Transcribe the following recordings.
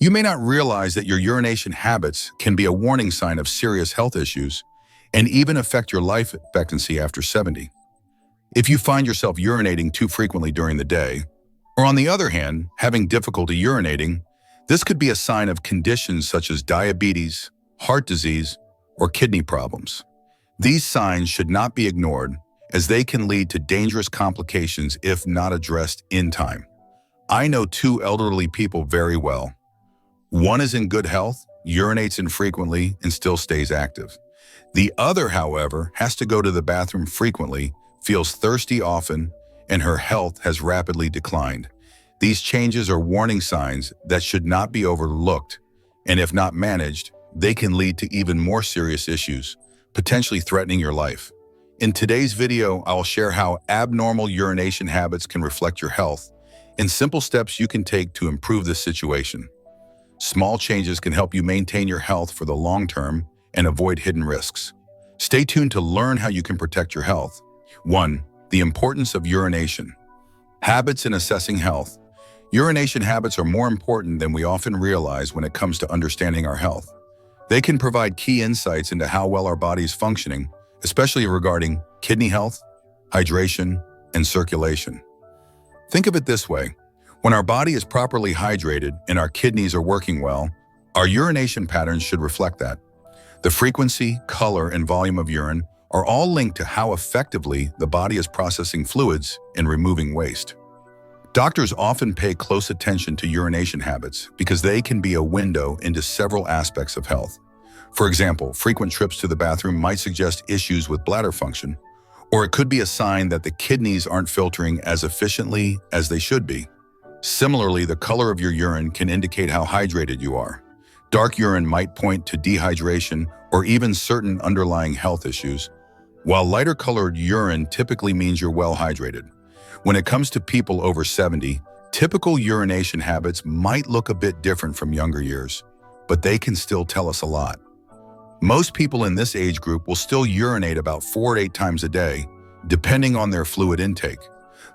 You may not realize that your urination habits can be a warning sign of serious health issues and even affect your life expectancy after 70. If you find yourself urinating too frequently during the day, or on the other hand, having difficulty urinating, this could be a sign of conditions such as diabetes, heart disease, or kidney problems. These signs should not be ignored, as they can lead to dangerous complications if not addressed in time. I know two elderly people very well. One is in good health, urinates infrequently, and still stays active. The other, however, has to go to the bathroom frequently, feels thirsty often, and her health has rapidly declined. These changes are warning signs that should not be overlooked, and if not managed, they can lead to even more serious issues, potentially threatening your life. In today's video, I'll share how abnormal urination habits can reflect your health and simple steps you can take to improve this situation. Small changes can help you maintain your health for the long term and avoid hidden risks. Stay tuned to learn how you can protect your health. 1. The importance of urination. Habits in assessing health. Urination habits are more important than we often realize when it comes to understanding our health. They can provide key insights into how well our body is functioning, especially regarding kidney health, hydration, and circulation. Think of it this way. When our body is properly hydrated and our kidneys are working well, our urination patterns should reflect that. The frequency, color, and volume of urine are all linked to how effectively the body is processing fluids and removing waste. Doctors often pay close attention to urination habits because they can be a window into several aspects of health. For example, frequent trips to the bathroom might suggest issues with bladder function, or it could be a sign that the kidneys aren't filtering as efficiently as they should be. Similarly, the color of your urine can indicate how hydrated you are. Dark urine might point to dehydration or even certain underlying health issues, while lighter colored urine typically means you're well hydrated. When it comes to people over 70, typical urination habits might look a bit different from younger years, but they can still tell us a lot. Most people in this age group will still urinate about 4 to 8 times a day, depending on their fluid intake.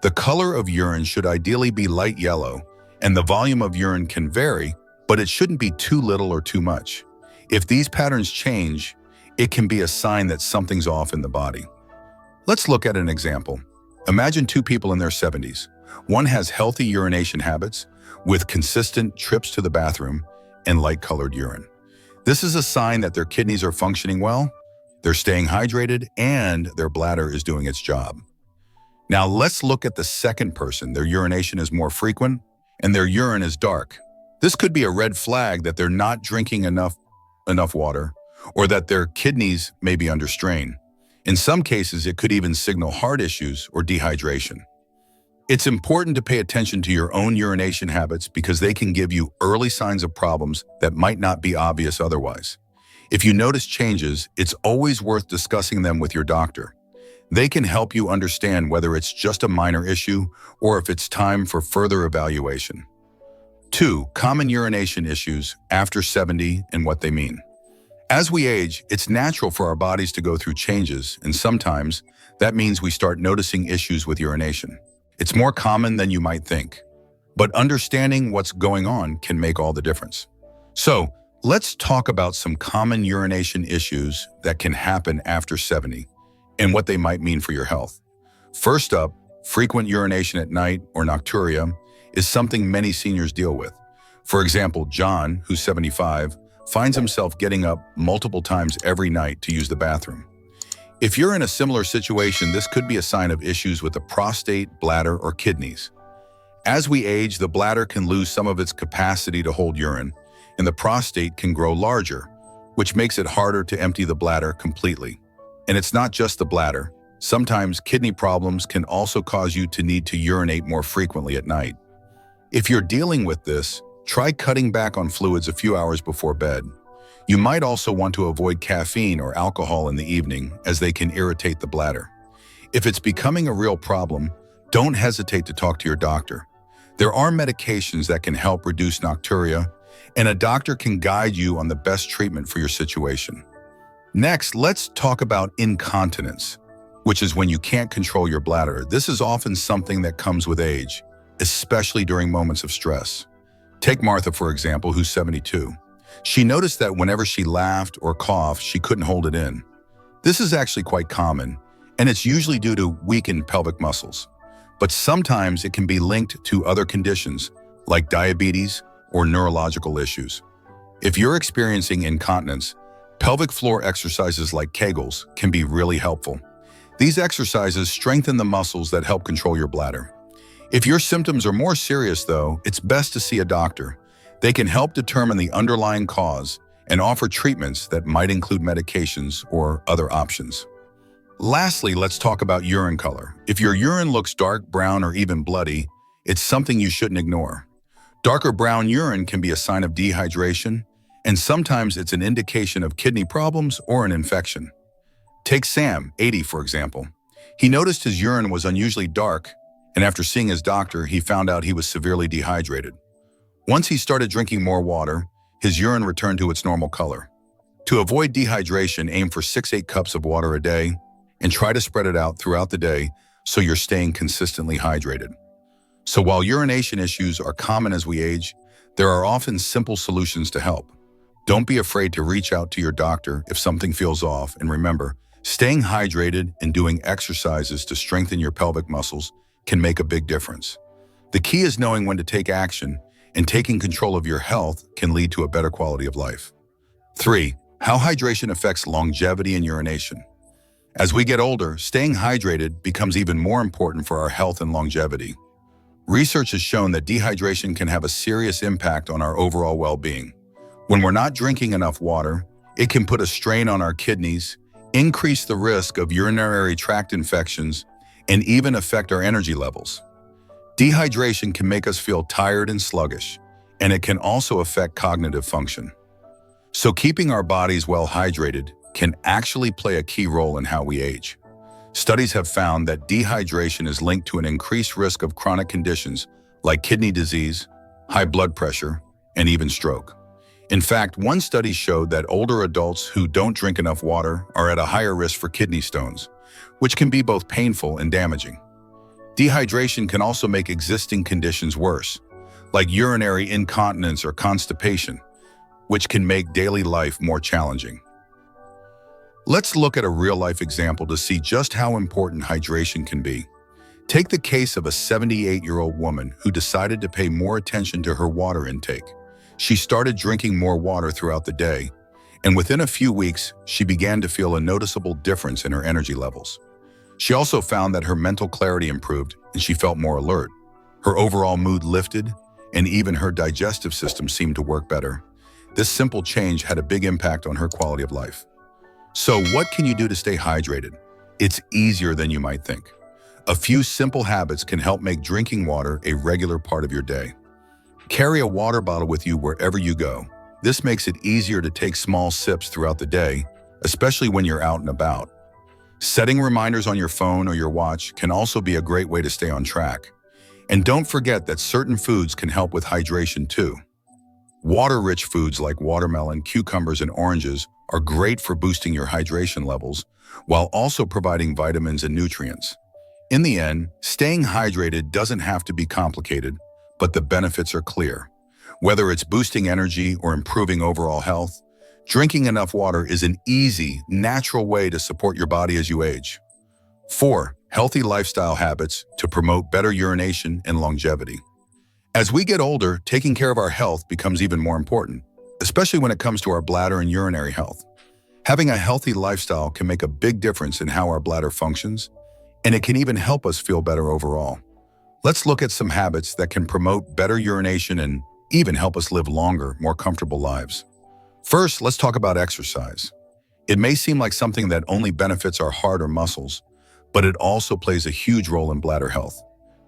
The color of urine should ideally be light yellow, and the volume of urine can vary, but it shouldn't be too little or too much. If these patterns change, it can be a sign that something's off in the body. Let's look at an example. Imagine two people in their 70s. One has healthy urination habits with consistent trips to the bathroom and light-colored urine. This is a sign that their kidneys are functioning well, they're staying hydrated, and their bladder is doing its job. Now let's look at the second person. Their urination is more frequent and their urine is dark. This could be a red flag that they're not drinking enough water, or that their kidneys may be under strain. In some cases, it could even signal heart issues or dehydration. It's important to pay attention to your own urination habits because they can give you early signs of problems that might not be obvious otherwise. If you notice changes, it's always worth discussing them with your doctor. They can help you understand whether it's just a minor issue or if it's time for further evaluation. 2. Common urination issues after 70 and what they mean. As we age, it's natural for our bodies to go through changes, and sometimes that means we start noticing issues with urination. It's more common than you might think, but understanding what's going on can make all the difference. So, let's talk about some common urination issues that can happen after 70 and what they might mean for your health. First up, frequent urination at night or nocturia is something many seniors deal with. For example, John, who's 75, finds himself getting up multiple times every night to use the bathroom. If you're in a similar situation, this could be a sign of issues with the prostate, bladder, or kidneys. As we age, the bladder can lose some of its capacity to hold urine, and the prostate can grow larger, which makes it harder to empty the bladder completely. And it's not just the bladder. Sometimes kidney problems can also cause you to need to urinate more frequently at night. If you're dealing with this, try cutting back on fluids a few hours before bed. You might also want to avoid caffeine or alcohol in the evening, as they can irritate the bladder. If it's becoming a real problem, don't hesitate to talk to your doctor. There are medications that can help reduce nocturia, and a doctor can guide you on the best treatment for your situation. Next, let's talk about incontinence, which is when you can't control your bladder. This is often something that comes with age, especially during moments of stress. Take Martha, for example, who's 72. She noticed that whenever she laughed or coughed, she couldn't hold it in. This is actually quite common, and it's usually due to weakened pelvic muscles. But sometimes it can be linked to other conditions like diabetes or neurological issues. If you're experiencing incontinence, pelvic floor exercises like Kegels can be really helpful. These exercises strengthen the muscles that help control your bladder. If your symptoms are more serious, though, it's best to see a doctor. They can help determine the underlying cause and offer treatments that might include medications or other options. Lastly, let's talk about urine color. If your urine looks dark, brown, or even bloody, it's something you shouldn't ignore. Darker brown urine can be a sign of dehydration, and sometimes it's an indication of kidney problems or an infection. Take Sam, 80, for example. He noticed his urine was unusually dark, and after seeing his doctor, he found out he was severely dehydrated. Once he started drinking more water, his urine returned to its normal color. To avoid dehydration, aim for 6-8 cups of water a day and try to spread it out throughout the day so you're staying consistently hydrated. So while urination issues are common as we age, there are often simple solutions to help. Don't be afraid to reach out to your doctor if something feels off, and remember, staying hydrated and doing exercises to strengthen your pelvic muscles can make a big difference. The key is knowing when to take action, and taking control of your health can lead to a better quality of life. 3. How hydration affects longevity and urination. As we get older, staying hydrated becomes even more important for our health and longevity. Research has shown that dehydration can have a serious impact on our overall well-being. When we're not drinking enough water, it can put a strain on our kidneys, increase the risk of urinary tract infections, and even affect our energy levels. Dehydration can make us feel tired and sluggish, and it can also affect cognitive function. So keeping our bodies well hydrated can actually play a key role in how we age. Studies have found that dehydration is linked to an increased risk of chronic conditions like kidney disease, high blood pressure, and even stroke. In fact, one study showed that older adults who don't drink enough water are at a higher risk for kidney stones, which can be both painful and damaging. Dehydration can also make existing conditions worse, like urinary incontinence or constipation, which can make daily life more challenging. Let's look at a real-life example to see just how important hydration can be. Take the case of a 78-year-old woman who decided to pay more attention to her water intake. She started drinking more water throughout the day, and within a few weeks, she began to feel a noticeable difference in her energy levels. She also found that her mental clarity improved and she felt more alert. Her overall mood lifted, and even her digestive system seemed to work better. This simple change had a big impact on her quality of life. So what can you do to stay hydrated? It's easier than you might think. A few simple habits can help make drinking water a regular part of your day. Carry a water bottle with you wherever you go. This makes it easier to take small sips throughout the day, especially when you're out and about. Setting reminders on your phone or your watch can also be a great way to stay on track. And don't forget that certain foods can help with hydration too. Water-rich foods like watermelon, cucumbers, and oranges are great for boosting your hydration levels, while also providing vitamins and nutrients. In the end, staying hydrated doesn't have to be complicated, but the benefits are clear. Whether it's boosting energy or improving overall health, drinking enough water is an easy, natural way to support your body as you age. 4. Healthy lifestyle habits to promote better urination and longevity. As we get older, taking care of our health becomes even more important, especially when it comes to our bladder and urinary health. Having a healthy lifestyle can make a big difference in how our bladder functions, and it can even help us feel better overall. Let's look at some habits that can promote better urination and even help us live longer, more comfortable lives. First, let's talk about exercise. It may seem like something that only benefits our heart or muscles, but it also plays a huge role in bladder health.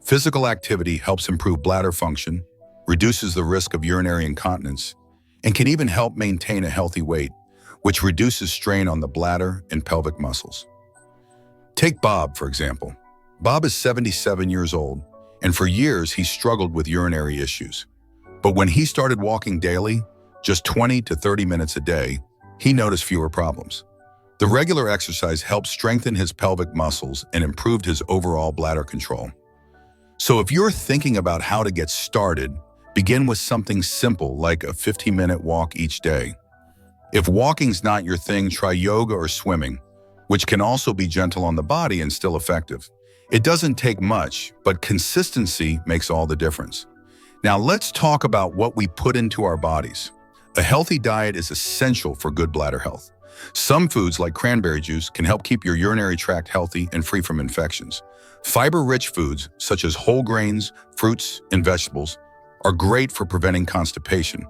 Physical activity helps improve bladder function, reduces the risk of urinary incontinence, and can even help maintain a healthy weight, which reduces strain on the bladder and pelvic muscles. Take Bob, for example. Bob is 77 years old, and for years he struggled with urinary issues. But when he started walking daily, just 20 to 30 minutes a day, he noticed fewer problems. The regular exercise helped strengthen his pelvic muscles and improved his overall bladder control. So if you're thinking about how to get started, Begin with something simple like a 15-minute walk each day. If walking's not your thing, try yoga or swimming, which can also be gentle on the body and still effective. It doesn't take much, but consistency makes all the difference. Now let's talk about what we put into our bodies. A healthy diet is essential for good bladder health. Some foods like cranberry juice can help keep your urinary tract healthy and free from infections. Fiber-rich foods such as whole grains, fruits, and vegetables are great for preventing constipation,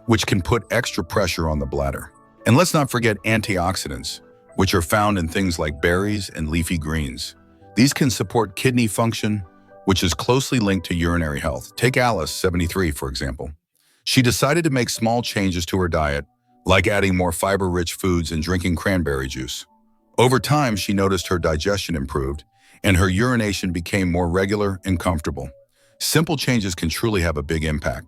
which can put extra pressure on the bladder. And let's not forget antioxidants, which are found in things like berries and leafy greens. These can support kidney function, which is closely linked to urinary health. Take Alice, 73, for example. She decided to make small changes to her diet, like adding more fiber-rich foods and drinking cranberry juice. Over time, she noticed her digestion improved, and her urination became more regular and comfortable. Simple changes can truly have a big impact.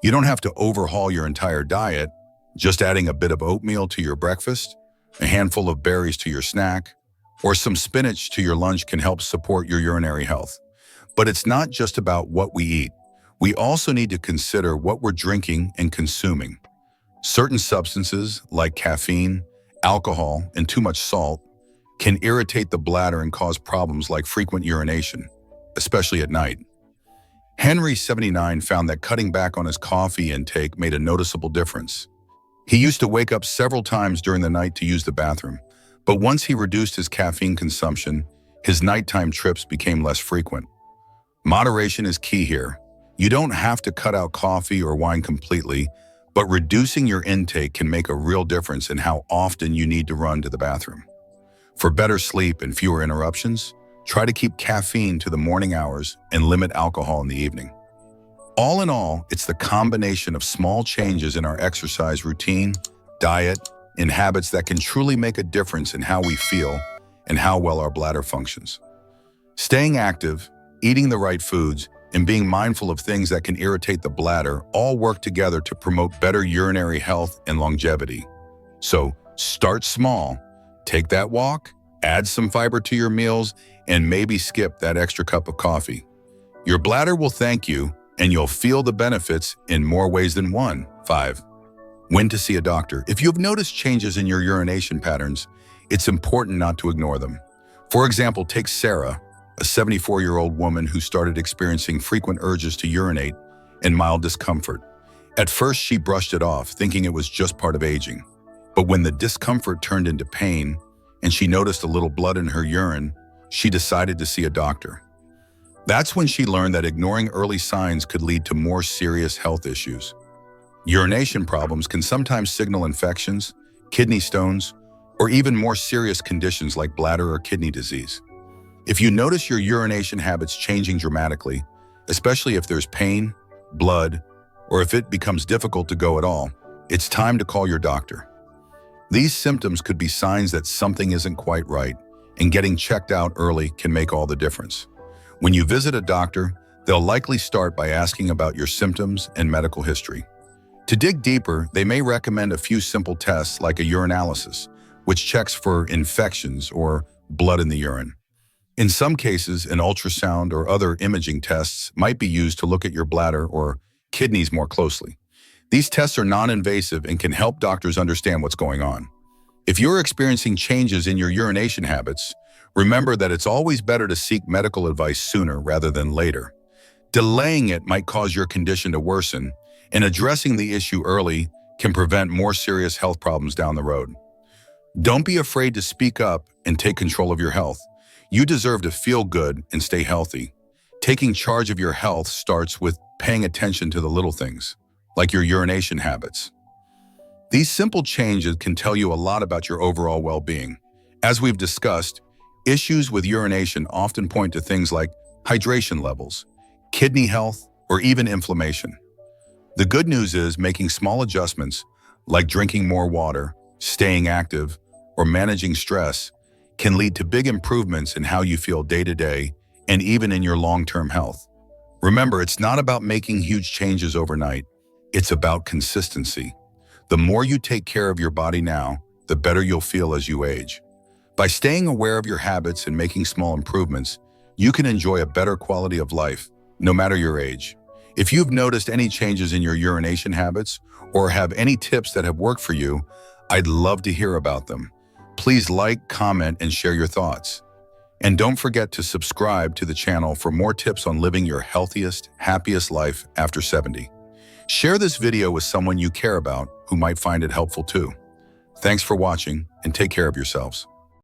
You don't have to overhaul your entire diet. Just adding a bit of oatmeal to your breakfast, a handful of berries to your snack, or some spinach to your lunch can help support your urinary health. But it's not just about what we eat. We also need to consider what we're drinking and consuming. Certain substances like caffeine, alcohol, and too much salt can irritate the bladder and cause problems like frequent urination, especially at night. Henry, 79, found that cutting back on his coffee intake made a noticeable difference. He used to wake up several times during the night to use the bathroom, but once he reduced his caffeine consumption, his nighttime trips became less frequent. Moderation is key here. You don't have to cut out coffee or wine completely, but reducing your intake can make a real difference in how often you need to run to the bathroom. For better sleep and fewer interruptions, try to keep caffeine to the morning hours and limit alcohol in the evening. All in all, it's the combination of small changes in our exercise routine, diet, and habits that can truly make a difference in how we feel and how well our bladder functions. Staying active, eating the right foods, and being mindful of things that can irritate the bladder all work together to promote better urinary health and longevity. So, start small, take that walk, add some fiber to your meals, and maybe skip that extra cup of coffee. Your bladder will thank you, and you'll feel the benefits in more ways than one. 5. When to see a doctor. If you've noticed changes in your urination patterns, it's important not to ignore them. For example, take Sarah, a 74-year-old woman who started experiencing frequent urges to urinate and mild discomfort. At first, she brushed it off, thinking it was just part of aging. But when the discomfort turned into pain and she noticed a little blood in her urine, she decided to see a doctor. That's when she learned that ignoring early signs could lead to more serious health issues. Urination problems can sometimes signal infections, kidney stones, or even more serious conditions like bladder or kidney disease. If you notice your urination habits changing dramatically, especially if there's pain, blood, or if it becomes difficult to go at all, it's time to call your doctor. These symptoms could be signs that something isn't quite right, and getting checked out early can make all the difference. When you visit a doctor, they'll likely start by asking about your symptoms and medical history. To dig deeper, they may recommend a few simple tests like a urinalysis, which checks for infections or blood in the urine. In some cases, an ultrasound or other imaging tests might be used to look at your bladder or kidneys more closely. These tests are non-invasive and can help doctors understand what's going on. If you're experiencing changes in your urination habits, remember that it's always better to seek medical advice sooner rather than later. Delaying it might cause your condition to worsen, and addressing the issue early can prevent more serious health problems down the road. Don't be afraid to speak up and take control of your health. You deserve to feel good and stay healthy. Taking charge of your health starts with paying attention to the little things, like your urination habits. These simple changes can tell you a lot about your overall well-being. As we've discussed, issues with urination often point to things like hydration levels, kidney health, or even inflammation. The good news is making small adjustments, like drinking more water, staying active, or managing stress, can lead to big improvements in how you feel day to day and even in your long-term health. Remember, it's not about making huge changes overnight. It's about consistency. The more you take care of your body now, the better you'll feel as you age. By staying aware of your habits and making small improvements, you can enjoy a better quality of life, no matter your age. If you've noticed any changes in your urination habits or have any tips that have worked for you, I'd love to hear about them. Please like, comment, and share your thoughts. And don't forget to subscribe to the channel for more tips on living your healthiest, happiest life after 70. Share this video with someone you care about who might find it helpful too. Thanks for watching and take care of yourselves.